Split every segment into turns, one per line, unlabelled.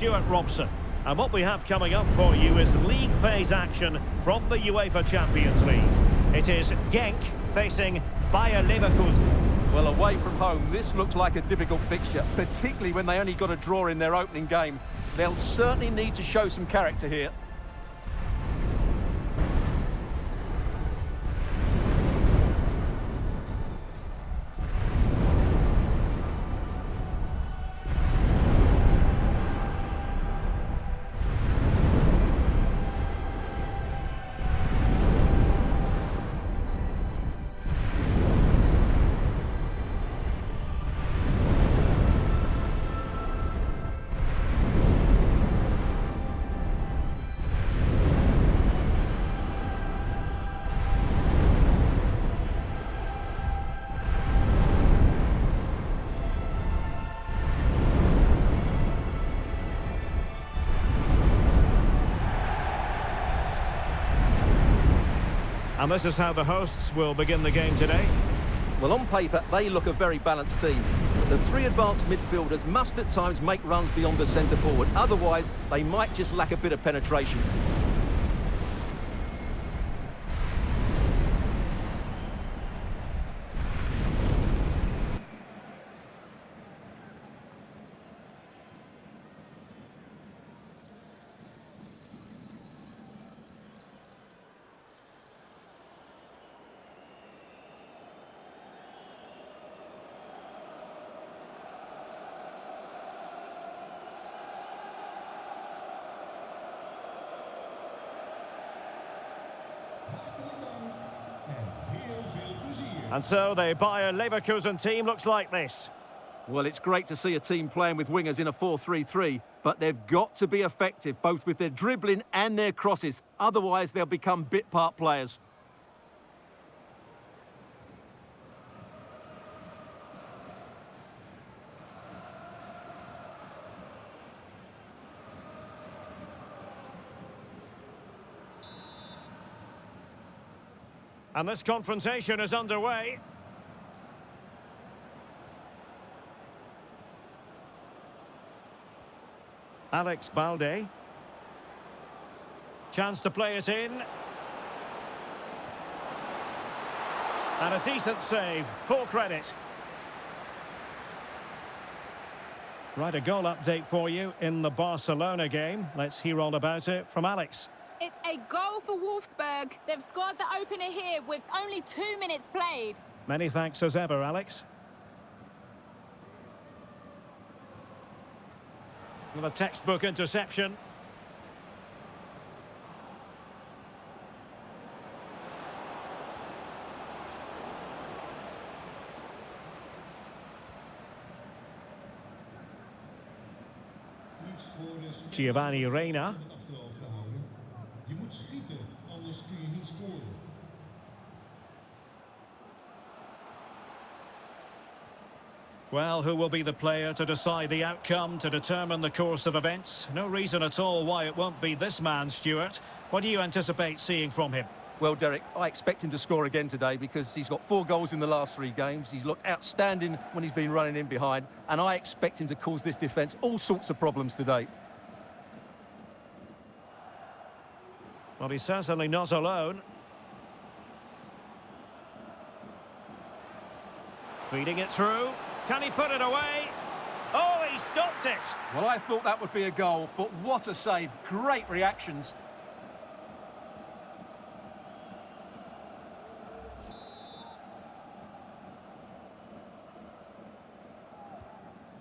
Stuart Robson. And what we have coming up for you is league phase action from the UEFA Champions League. It is Genk facing Bayer Leverkusen.
Well, away from home, this looks like a difficult fixture, particularly when they only got a draw in their opening game. They'll certainly need to show some character here.
And this is how the hosts will begin the game today.
Well, on paper, they look a very balanced team. The three advanced midfielders must at times make runs beyond the centre forward. Otherwise, they might just lack a bit of penetration.
And so the Bayer Leverkusen team looks like this.
Well, it's great to see a team playing with wingers in a 4-3-3, but they've got to be effective, both with their dribbling and their crosses. Otherwise, they'll become bit-part players.
And this confrontation is underway. Alex Balde. Chance to play it in. And a decent save, full credit. Right, a goal update for you in the Barcelona game. Let's hear all about it from Alex.
It's a goal for Wolfsburg. They've scored the opener here with only 2 minutes played.
Many thanks as ever, Alex. With a textbook interception. Giovanni Reina.
Je moet schieten, anders kun je niet scoren.
Well, who will be the player to decide the outcome, to determine the course of events? No reason at all why it won't be this man, Stuart. What do you anticipate seeing from him?
Well, Derek, I expect him to score again today because he's got 4 goals in the last 3 games. He's looked outstanding when he's been running in behind, and I expect him to cause this defence all sorts of problems today.
Well, he's certainly not alone. Feeding it through. Can he put it away? Oh, he stopped it!
Well, I thought that would be a goal, but what a save. Great reactions.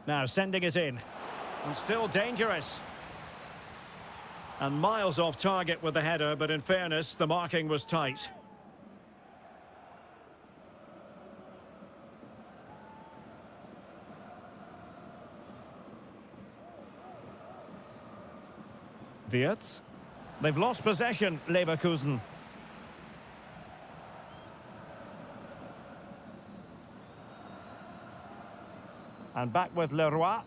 Now sending it in. And still dangerous. And miles off target with the header, but in fairness, the marking was tight. Wirtz. They've lost possession, Leverkusen. And back with Leroy.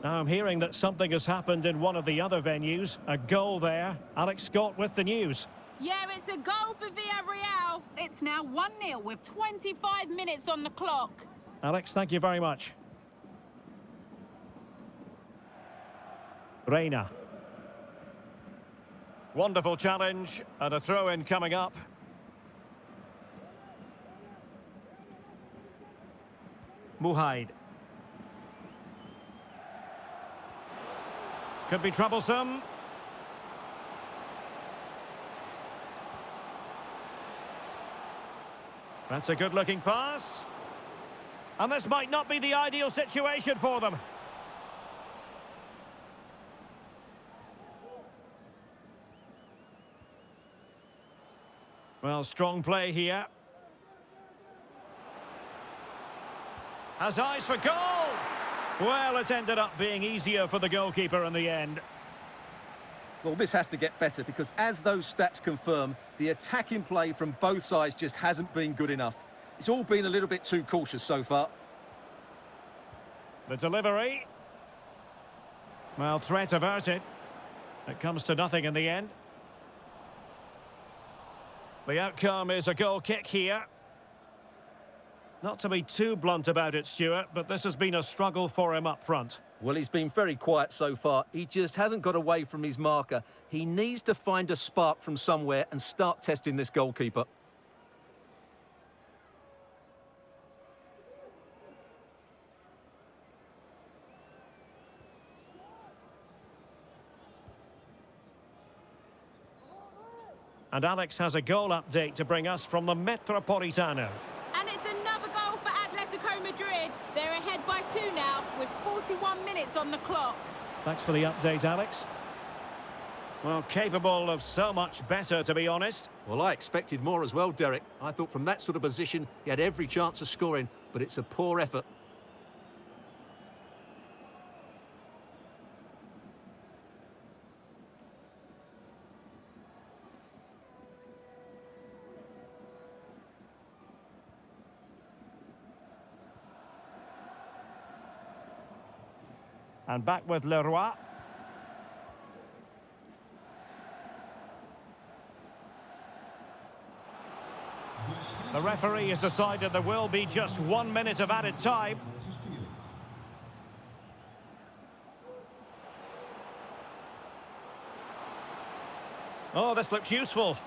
Now I'm hearing that something has happened in one of the other venues. A goal there. Alex Scott with the news.
Yeah, it's a goal for Villarreal. It's now 1-0 with 25 minutes on the clock.
Alex, thank you very much. Reina. Wonderful challenge and a throw-in coming up. Muhaid. Could be troublesome. That's a good-looking pass. And this might not be the ideal situation for them. Well, strong play here. Has eyes for goal! Well, it's ended up being easier for the goalkeeper in the end.
Well, this has to get better because as those stats confirm, the attacking play from both sides just hasn't been good enough. It's all been a little bit too cautious so far.
The delivery. Well, threat averted. It comes to nothing in the end. The outcome is a goal kick here. Not to be too blunt about it, Stuart, but this has been a struggle for him up front.
Well, he's been very quiet so far. He just hasn't got away from his marker. He needs to find a spark from somewhere and start testing this goalkeeper.
And Alex has a goal update to bring us from the Metropolitano.
And it's another goal for Atletico Madrid. They're ahead by 2 now, with 41 minutes on the clock.
Thanks for the update, Alex. Well, capable of so much better, to be honest.
Well, I expected more as well, Derek. I thought from that sort of position, he had every chance of scoring, but it's a poor effort.
And back with Leroy. The referee has decided there will be just 1 minute of added time. Oh, this looks useful.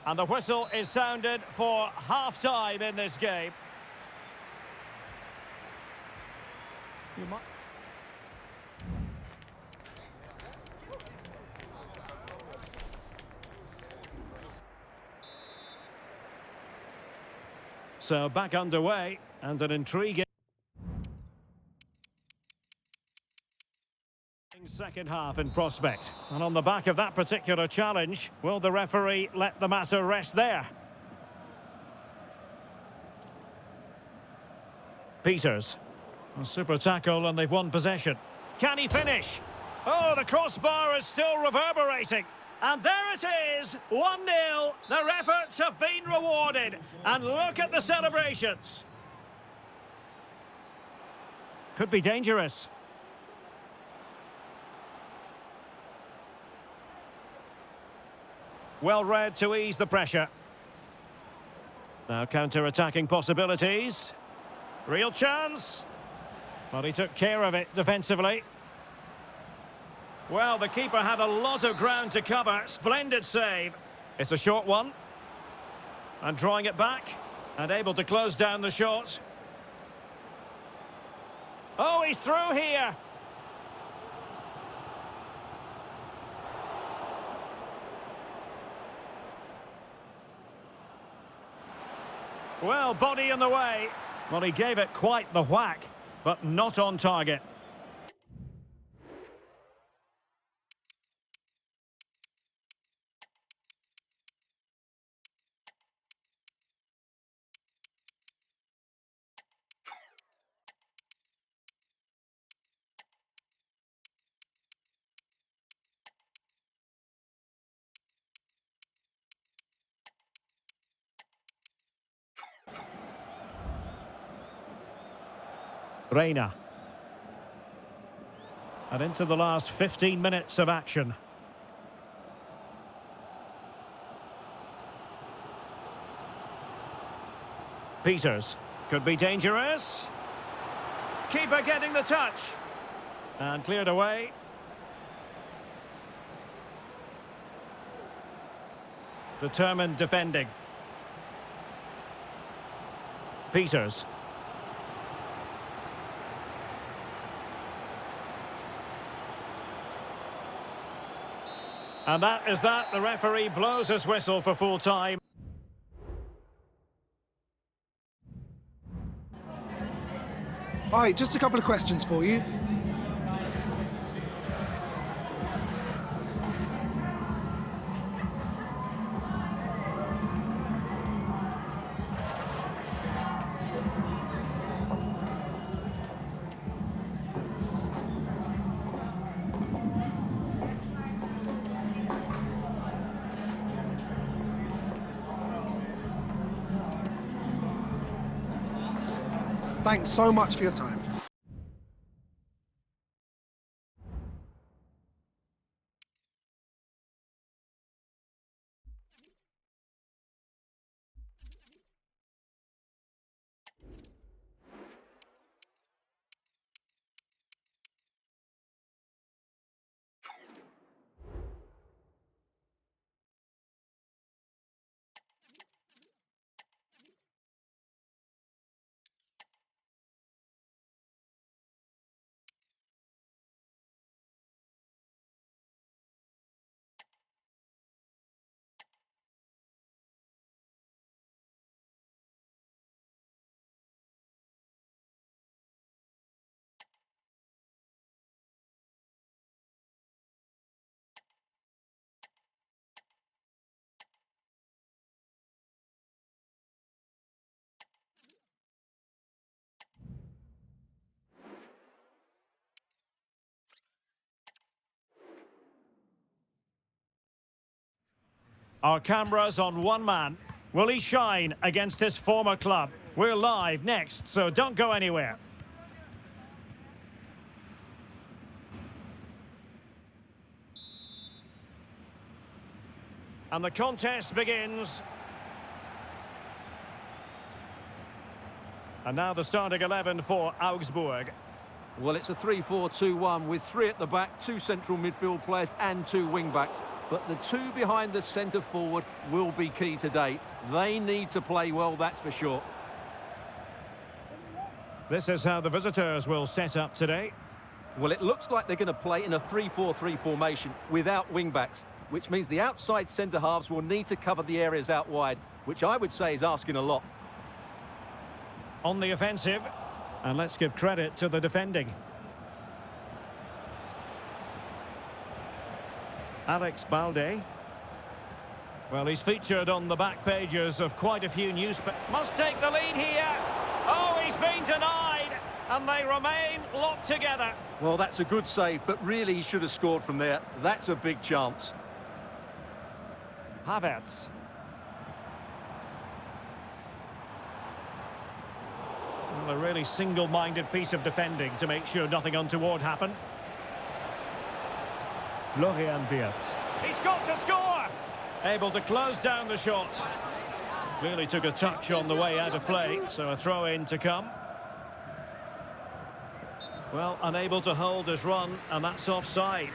And the whistle is sounded for half-time in this game. You might... So back underway, and an intriguing second half in prospect. And on the back of that particular challenge, will the referee let the matter rest there? Peters. A super tackle and they've won possession. Can he finish? Oh, the crossbar is still reverberating. And there it is, 1-0. Their efforts have been rewarded. And look at the celebrations. Could be dangerous. Well read to ease the pressure. Now counter-attacking possibilities. Real chance. But he took care of it defensively. Well, the keeper had a lot of ground to cover. Splendid save. It's a short one. And drawing it back. And able to close down the shot. Oh, he's through here. Well, body in the way. Well, he gave it quite the whack, but not on target. Reina. And into the last 15 minutes of action. Peters could be dangerous. Keeper getting the touch. And cleared away. Determined defending. Peters. And that is that. The referee blows his whistle for full time.
Hi, just a couple of questions for you. Thanks so much for your time.
Our cameras on one man. Will he shine against his former club? We're live next, so don't go anywhere. And the contest begins. And now the starting 11 for Augsburg.
Well, it's a 3-4-2-1 with three at the back, two central midfield players and two wing-backs. But the two behind the centre forward will be key today. They need to play well, that's for sure.
This is how the visitors will set up today.
Well, it looks like they're going to play in a 3-4-3 formation without wing-backs, which means the outside centre-halves will need to cover the areas out wide, which I would say is asking a lot.
On the offensive, and let's give credit to the defending. Alex Balde. Well, he's featured on the back pages of quite a few newspapers. Must take the lead here. Oh, he's been denied, and they remain locked together.
Well, that's a good save, but really he should have scored from there. That's a big chance.
Havertz. Well, a really single-minded piece of defending to make sure nothing untoward happened. Florian Wirtz. He's got to score! Able to close down the shot. Clearly took a touch on the way out of play, so a throw-in to come. Well, unable to hold his run, and that's offside.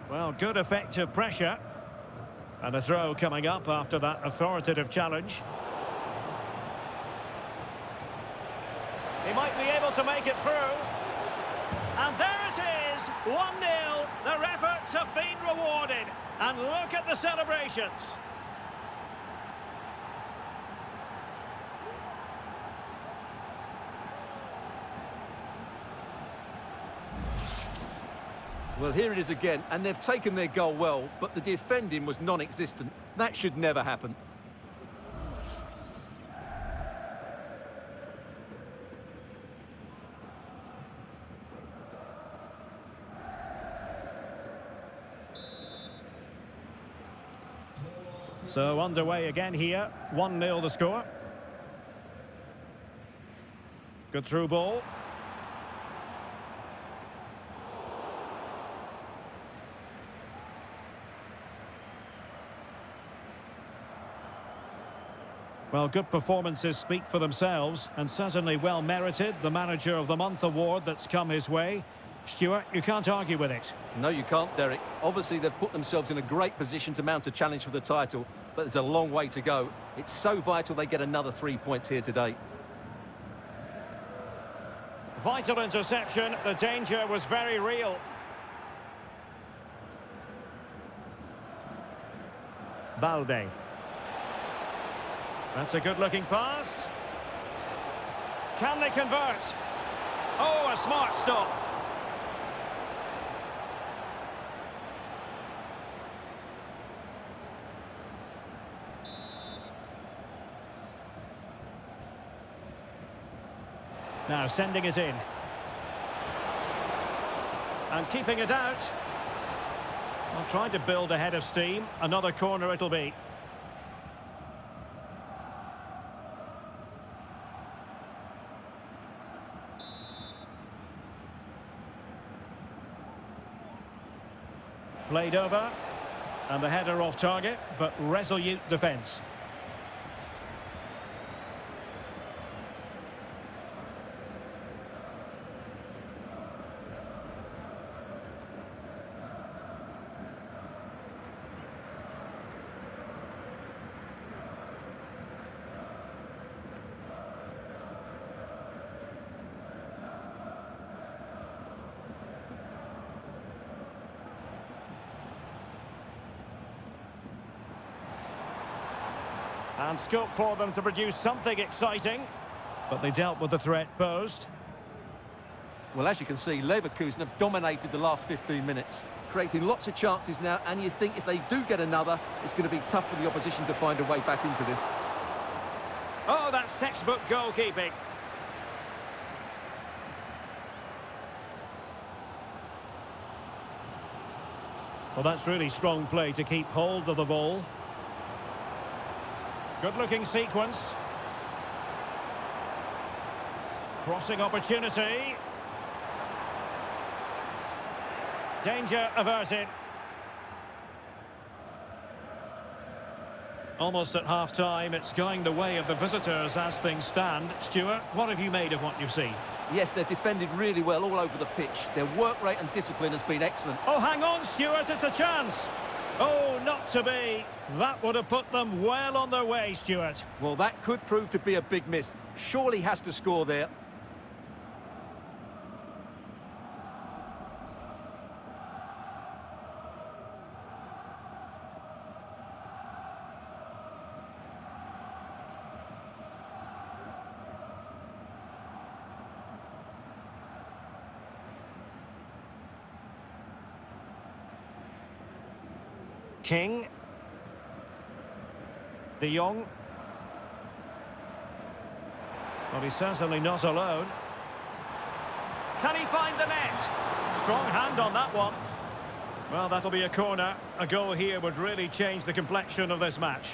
Well, good effective pressure. And a throw coming up after that authoritative challenge. He might be able to make it through. And there it is, 1-0. Their efforts have been rewarded. And look at the celebrations.
Well, here it is again, and they've taken their goal well, but the defending was non-existent. That should never happen.
So underway again here. 1-0 the score. Good through ball. Well, good performances speak for themselves, and certainly well merited. The Manager of the Month award that's come his way. Stuart, you can't argue with it.
No, you can't, Derek. Obviously, they've put themselves in a great position to mount a challenge for the title, but there's a long way to go. It's so vital they get another 3 points here today.
Vital interception. The danger was very real. Balde. That's a good-looking pass. Can they convert? Oh, a smart stop. Now sending it in. And keeping it out. Well, trying to build a head of steam. Another corner it'll be. Played over. And the header off target, but resolute defence. And scope for them to produce something exciting. But they dealt with the threat posed.
Well, as you can see, Leverkusen have dominated the last 15 minutes, creating lots of chances now, and you think if they do get another, it's going to be tough for the opposition to find a way back into this.
Oh, that's textbook goalkeeping. Well, that's really strong play to keep hold of the ball. Good-looking sequence. Crossing opportunity. Danger averted. Almost at half-time, it's going the way of the visitors as things stand. Stuart, what have you made of what you've seen?
Yes, they've defended really well all over the pitch. Their work rate and discipline has been excellent.
Oh, hang on, Stuart, it's a chance. Oh, not to be. That would have put them well on their way, Stuart.
Well, that could prove to be a big miss. Surely has to score there.
King. De Jong. Well, he's certainly not alone. Can he find the net? Strong hand on that one. Well, that'll be a corner. A goal here would really change the complexion of this match.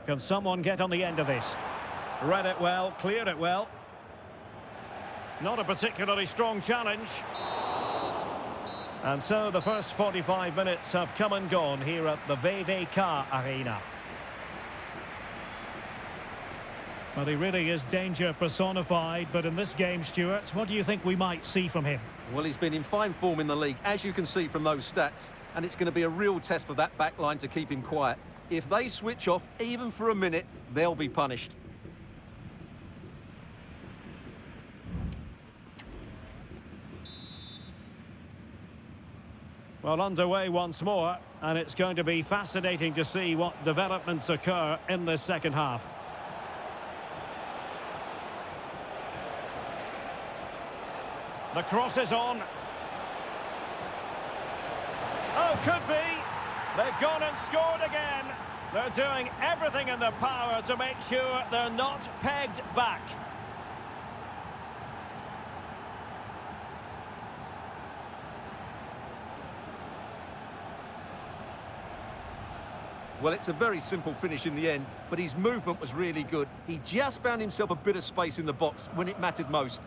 Can someone get on the end of this? Read it well, cleared it well. Not a particularly strong challenge. And so the first 45 minutes have come and gone here at the VVK Arena. Well, he really is danger personified, but in this game, Stuart, what do you think we might see from him?
Well, he's been in fine form in the league, as you can see from those stats. And it's going to be a real test for that back line to keep him quiet. If they switch off, even for a minute, they'll be punished.
Well, underway once more, and it's going to be fascinating to see what developments occur in this second half. The cross is on. Oh, could be. They've gone and scored again. They're doing everything in their power to make sure they're not pegged back.
Well, it's a very simple finish in the end, but his movement was really good. He just found himself a bit of space in the box when it mattered most.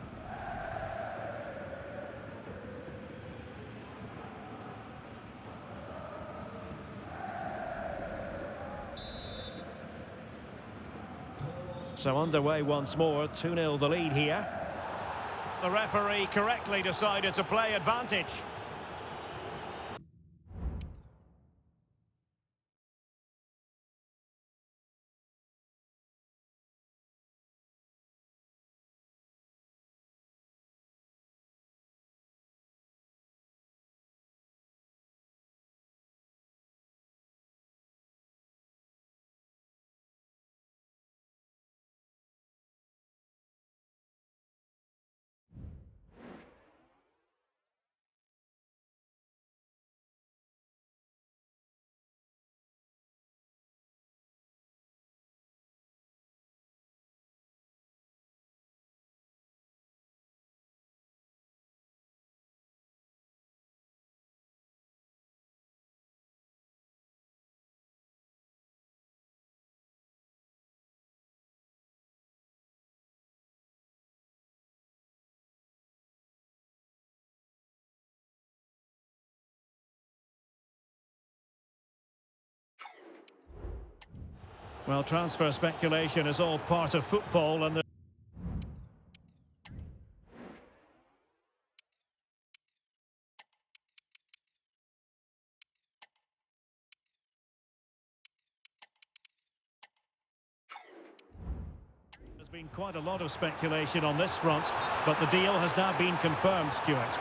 So underway once more, 2-0 the lead here. The referee correctly decided to play advantage. Well, transfer speculation is all part of football, and there's been quite a lot of speculation on this front, but the deal has now been confirmed, Stuart.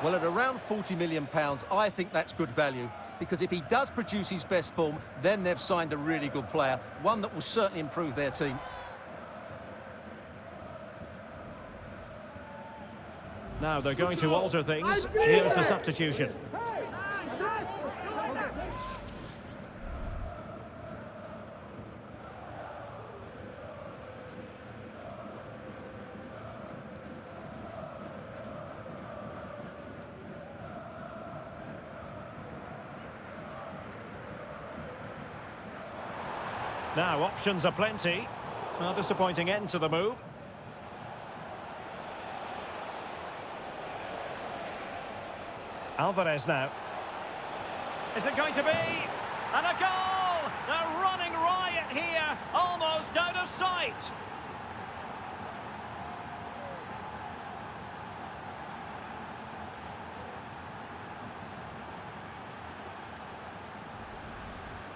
Well, at around £40 million, I think that's good value. Because if he does produce his best form, then they've signed a really good player. One that will certainly improve their team.
Now they're going to alter things. Here's the substitution. Now, options are plenty. Well, disappointing end to the move. Alvarez now. Is it going to be? And a goal! They're running riot here, almost out of sight.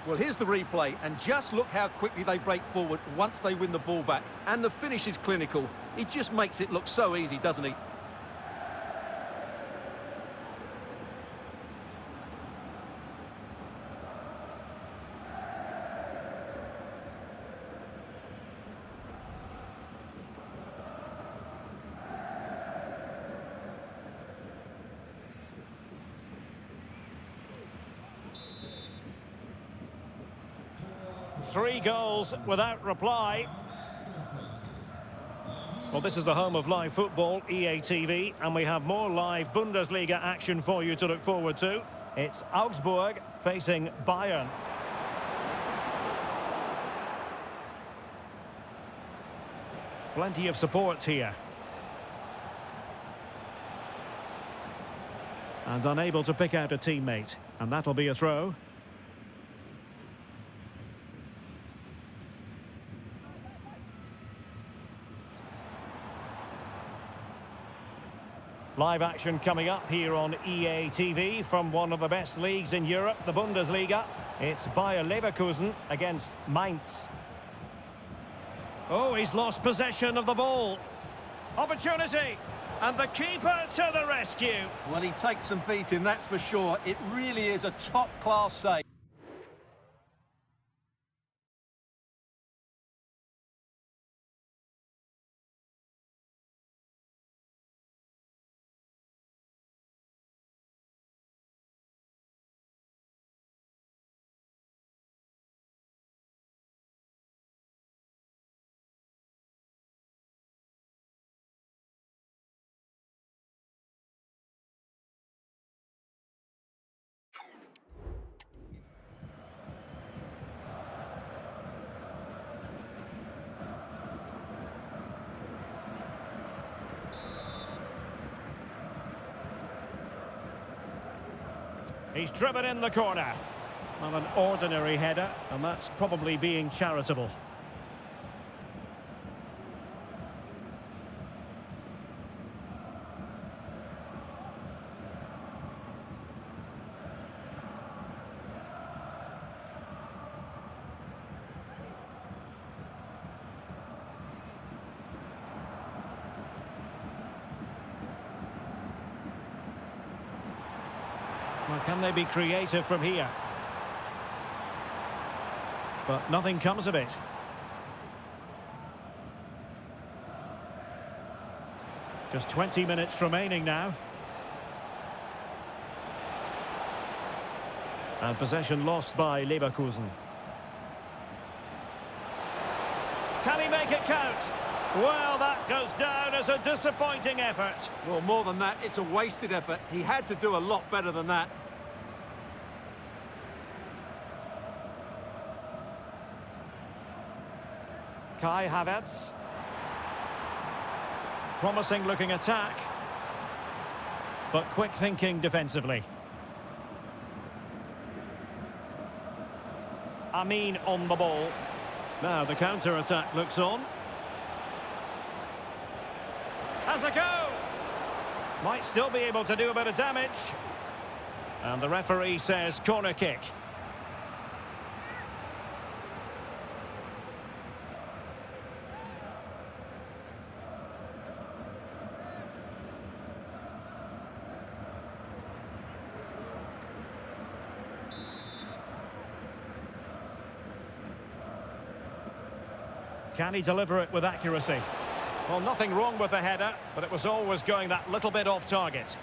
Well, here's the replay, and just look how quickly they break forward once they win the ball back. And the finish is clinical. He just makes it look so easy, doesn't he?
Three goals without reply. Well, this is the home of live football, EA TV, and we have more live Bundesliga action for you to look forward to. It's Augsburg facing Bayern. Plenty of support here. And unable to pick out a teammate, and that'll be a throw. Live action coming up here on EA TV from one of the best leagues in Europe, the Bundesliga. It's Bayar Leverkusen against Mainz. Oh, he's lost possession of the ball. Opportunity. And the keeper to the rescue.
Well, he takes some beating, that's for sure. It really is a top-class save.
He's driven in the corner. Not an ordinary header, and that's probably being charitable. Well, can they be creative from here? But nothing comes of it. Just 20 minutes remaining now. And possession lost by Leverkusen. Can he make it count? Well, that goes down as a disappointing effort.
Well, more than that, it's a wasted effort. He had to do a lot better than that.
Kai Havertz. Promising looking attack. But quick thinking defensively. Amin on the ball. Now the counter-attack looks on. Has a go! Might still be able to do a bit of damage. And the referee says corner kick. Can he deliver it with accuracy? Well, nothing wrong with the header, but it was always going that little bit off target.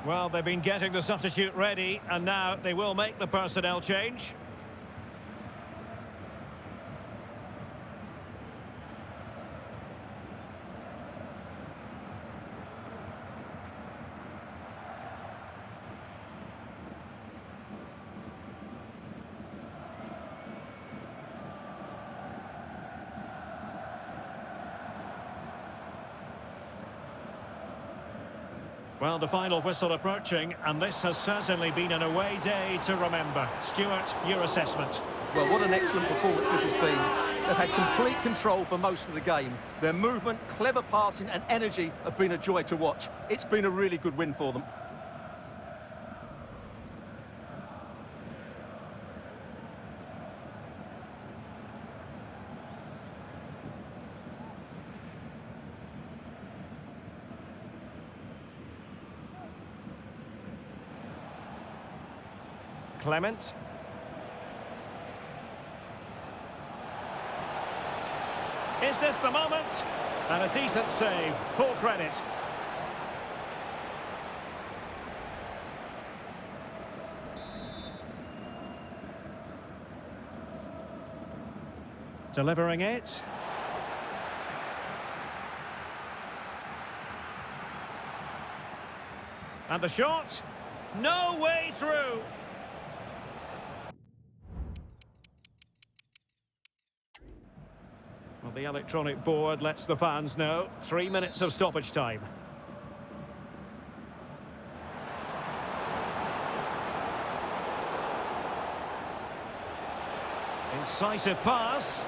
Well, they've been getting the substitute ready, and now they will make the personnel change. Well, the final whistle approaching, and this has certainly been an away day to remember. Stuart, your assessment?
Well, what an excellent performance this has been. They've had complete control for most of the game. Their movement, clever passing and energy have been a joy to watch. It's been a really good win for them.
Clement. Is this the moment? And a decent save, full credit. Delivering it. And the shot? No way through. Well, the electronic board lets the fans know. 3 minutes of stoppage time. Incisive pass.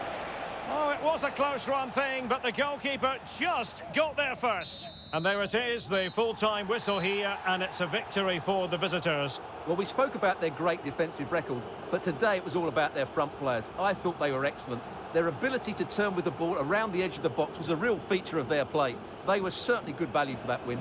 Oh, it was a close run thing, but the goalkeeper just got there first. And there it is, the full-time whistle here, and it's a victory for the visitors.
Well, we spoke about their great defensive record, but today it was all about their front players. I thought they were excellent. Their ability to turn with the ball around the edge of the box was a real feature of their play. They were certainly good value for that win.